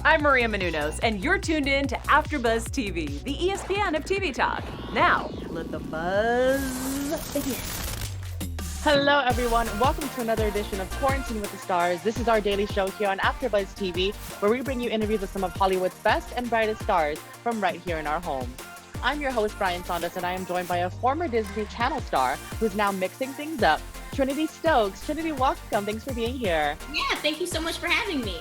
I'm Maria Menounos, and you're tuned in to AfterBuzz TV, the ESPN of TV talk. Now, let the buzz begin. Hello, everyone. Welcome to another edition of Quarantine with the Stars. This is our daily show here on AfterBuzz TV, where we bring you interviews with some of Hollywood's best and brightest stars from right here in our home. I'm your host, Brian Saunders, and I am joined by a former Disney Channel star who's now mixing things up, Trinitee Stokes. Trinitee, welcome. Thanks for being here. Yeah, thank you so much for having me.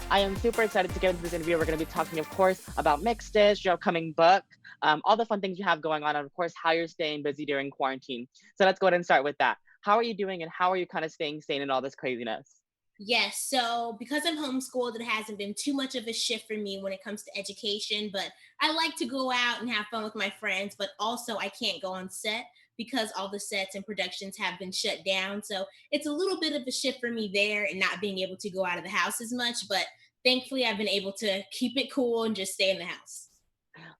I am super excited to get into this interview. We're going to be talking, of course, about Mixed Dish, your upcoming book, all the fun things you have going on, and of course, how you're staying busy during quarantine. So let's go ahead and start with that. How are you doing, and how are you kind of staying sane in all this craziness? Yes, so because I'm homeschooled, it hasn't been too much of a shift for me when it comes to education, but I like to go out and have fun with my friends, but also I can't go on set because all the sets and productions have been shut down. So it's a little bit of a shift for me there and not being able to go out of the house as much, but thankfully I've been able to keep it cool and just stay in the house.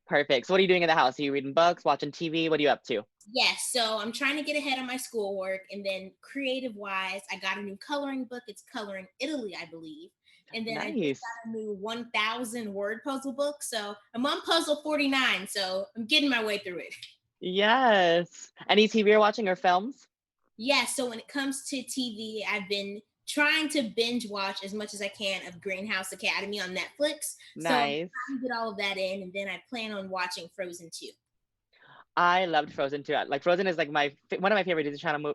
Perfect. So what are you doing in the house? Are you reading books, watching TV? What are you up to? Yes, so I'm trying to get ahead on my schoolwork, and then creative wise, I got a new coloring book. It's Coloring Italy, I believe. And then I just Nice. got a new 1,000 word puzzle book. So I'm on puzzle 49. So I'm getting my way through it. Yes. Any TV you're watching or films? Yeah, so when it comes to TV, I've been trying to binge watch as much as I can of Greenhouse Academy on Netflix. So I'm Nice. trying to get all of that in, and then I plan on watching Frozen 2. I loved Frozen too. Like Frozen is like one of my favorite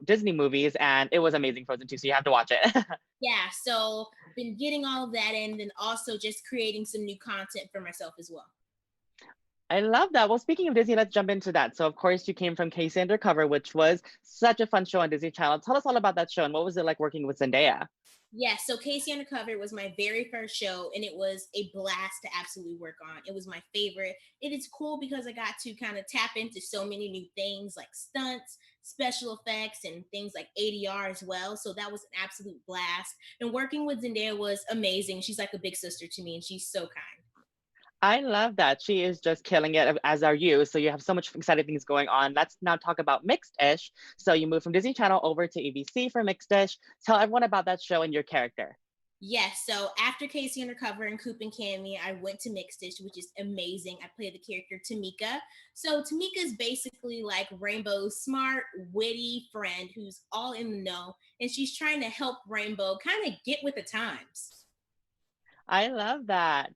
Disney movies, and it was amazing Frozen too. So you have to watch it. Yeah, so been getting all of that in, and then also just creating some new content for myself as well. I love that. Well, speaking of Disney, let's jump into that. So, of course, you came from Casey Undercover, which was such a fun show on Disney Channel. Tell us all about that show and what was it like working with Zendaya? Yes, so Casey Undercover was my very first show, and it was a blast to absolutely work on. It was my favorite. It is cool because I got to kind of tap into so many new things like stunts, special effects, and things like ADR as well. So that was an absolute blast. And working with Zendaya was amazing. She's like a big sister to me, and she's so kind. I love that. She is just killing it, as are you. So, you have so much exciting things going on. Let's now talk about Mixed Ish. So, you moved from Disney Channel over to ABC for Mixed Ish. Tell everyone about that show and your character. Yes, so after Casey Undercover and Coop and Cammy, I went to Mixed Dish, which is amazing. I played the character Tamika. So Tamika is basically like Rainbow's smart, witty friend who's all in the know, and she's trying to help Rainbow kind of get with the times. I love that.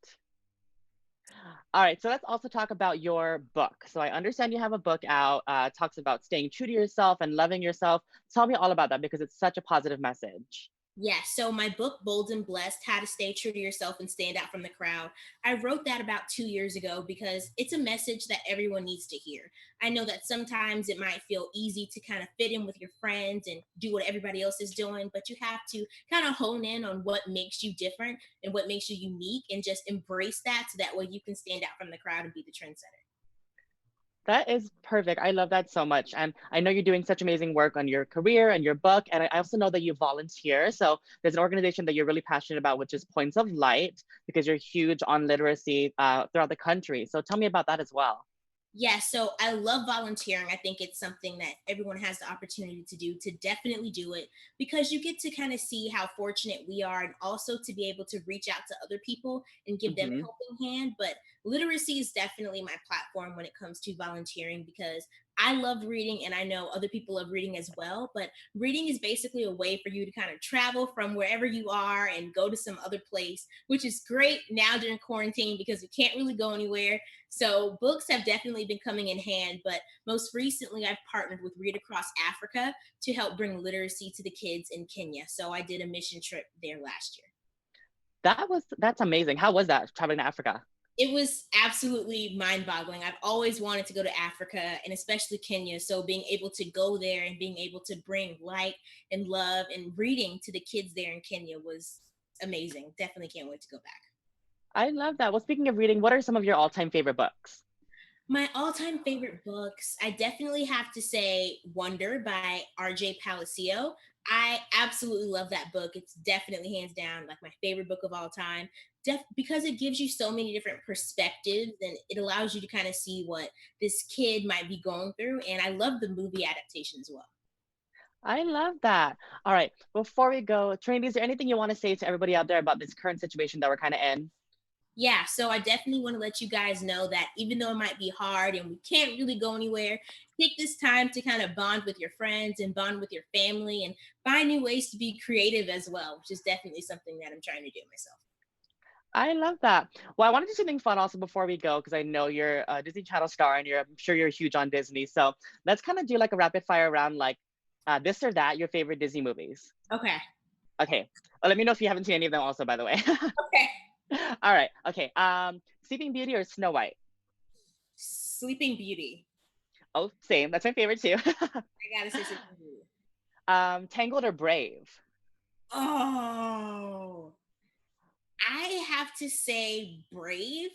All right, so let's also talk about your book. So I understand you have a book out, talks about staying true to yourself and loving yourself. Tell me all about that because it's such a positive message. Yeah, so my book, Bold and Blessed: How to Stay True to Yourself and Stand Out from the Crowd, I wrote that about 2 years ago because it's a message that everyone needs to hear. I know that sometimes it might feel easy to kind of fit in with your friends and do what everybody else is doing, but you have to kind of hone in on what makes you different and what makes you unique and just embrace that so that way you can stand out from the crowd and be the trendsetter. That is perfect. I love that so much. And I know you're doing such amazing work on your career and your book. And I also know that you volunteer. So there's an organization that you're really passionate about, which is Points of Light, because you're huge on literacy throughout the country. So tell me about that as well. Yeah, so I love volunteering. I think it's something that everyone has the opportunity to do, to definitely do it, because you get to kind of see how fortunate we are and also to be able to reach out to other people and give them a Mhm. helping hand. But literacy is definitely my platform when it comes to volunteering because I love reading and I know other people love reading as well. But reading is basically a way for you to kind of travel from wherever you are and go to some other place, which is great now during quarantine because we can't really go anywhere. So books have definitely been coming in hand, but most recently I've partnered with Read Across Africa to help bring literacy to the kids in Kenya. So I did a mission trip there last year. That's amazing. How was that traveling to Africa? It was absolutely mind-boggling. I've always wanted to go to Africa and especially Kenya. So being able to go there and being able to bring light and love and reading to the kids there in Kenya was amazing. Definitely can't wait to go back. I love that. Well, speaking of reading, what are some of your all-time favorite books? My all-time favorite books, I definitely have to say Wonder by RJ Palacio. I absolutely love that book. It's definitely hands down like my favorite book of all time. Because it gives you so many different perspectives and it allows you to kind of see what this kid might be going through. And I love the movie adaptation as well. I love that. All right. Before we go, Trinity, is there anything you want to say to everybody out there about this current situation that we're kind of in? Yeah, so I definitely want to let you guys know that even though it might be hard and we can't really go anywhere, take this time to kind of bond with your friends and bond with your family and find new ways to be creative as well, which is definitely something that I'm trying to do myself. I love that. Well, I want to do something fun also before we go because I know you're a Disney Channel star and I'm sure you're huge on Disney. So let's kind of do like a rapid fire round, like this or that, your favorite Disney movies. Okay. Okay. Let me know if you haven't seen any of them also, by the way. Okay. All right. Okay. Sleeping Beauty or Snow White? Sleeping Beauty. Oh, same. That's my favorite too. I gotta say Sleeping Beauty. Tangled or Brave? Oh, I have to say Brave.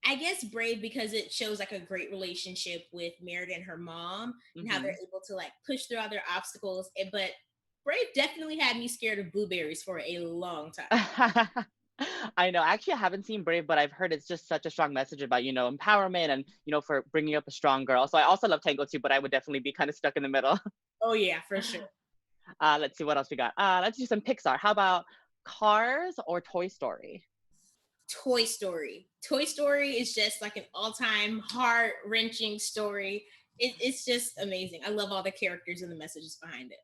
I guess Brave because it shows like a great relationship with Merida and her mom and how they're Hmm. able to like push through other obstacles. But Brave definitely had me scared of blueberries for a long time. I know. Actually, I haven't seen Brave, but I've heard it's just such a strong message about, empowerment and, for bringing up a strong girl. So I also love Tango too, but I would definitely be kind of stuck in the middle. Oh yeah, for sure. Let's see what else we got. Let's do some Pixar. How about Cars or Toy Story? Toy Story. Toy Story is just like an all-time heart-wrenching story. It's just amazing. I love all the characters and the messages behind it.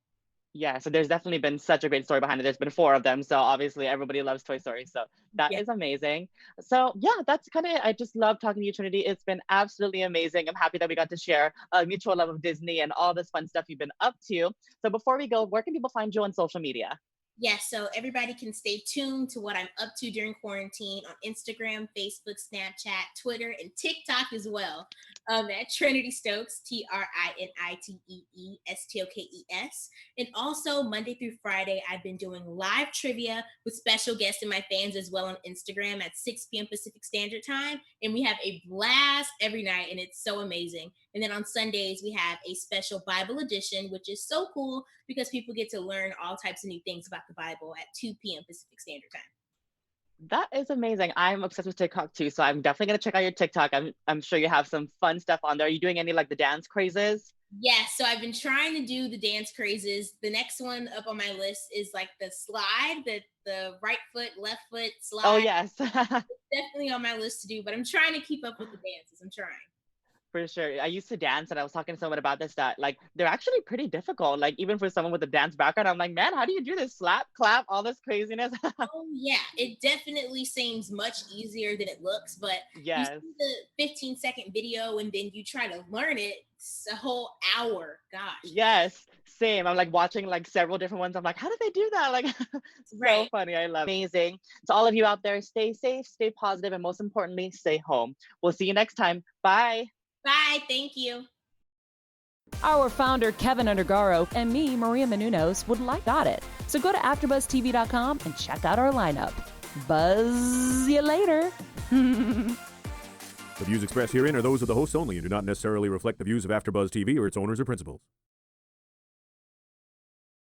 Yeah, so there's definitely been such a great story behind it. There's been four of them, so obviously everybody loves Toy Story. So that Yeah. is amazing. So yeah, that's kind of. I just love talking to you, Trinity. It's been absolutely amazing. I'm happy that we got to share a mutual love of Disney and all this fun stuff you've been up to. So before we go, where can people find you on social media? Yes, so everybody can stay tuned to what I'm up to during quarantine on Instagram, Facebook, Snapchat, Twitter, and TikTok as well. At Trinitee Stokes, TriniteeStokes. And also Monday through Friday, I've been doing live trivia with special guests and my fans as well on Instagram at 6 p.m. Pacific Standard Time. And we have a blast every night, and it's so amazing. And then on Sundays, we have a special Bible edition, which is so cool because people get to learn all types of new things about the Bible at 2 p.m. Pacific Standard Time. That is amazing. I'm obsessed with TikTok too, so I'm definitely gonna check out your TikTok. I'm sure you have some fun stuff on there. Are you doing any like the dance crazes? Yes, so I've been trying to do the dance crazes. The next one up on my list is like the slide, the right foot, left foot Oh slide. yes. Definitely on my list to do, but I'm trying to keep up with the dances. I'm trying. For sure. I used to dance and I was talking to someone about this that like they're actually pretty difficult. Like even for someone with a dance background, I'm like, man, how do you do this? Slap, clap, all this craziness. Oh yeah, it definitely seems much easier than it looks, but you Yes. see the 15-second video and then you try to learn it, it's a whole hour. Gosh. Yes. Same. I'm like watching like several different ones. I'm like, how did they do that? Like so Right. funny. I love it. Amazing. To all of you out there, stay safe, stay positive, and most importantly, stay home. We'll see you next time. Bye. Bye. Thank you. Our founder, Kevin Undergaro, and me, Maria Menounos, would like got it. So go to AfterBuzzTV.com and check out our lineup. Buzz you later. The views expressed herein are those of the hosts only and do not necessarily reflect the views of AfterBuzz TV or its owners or principals.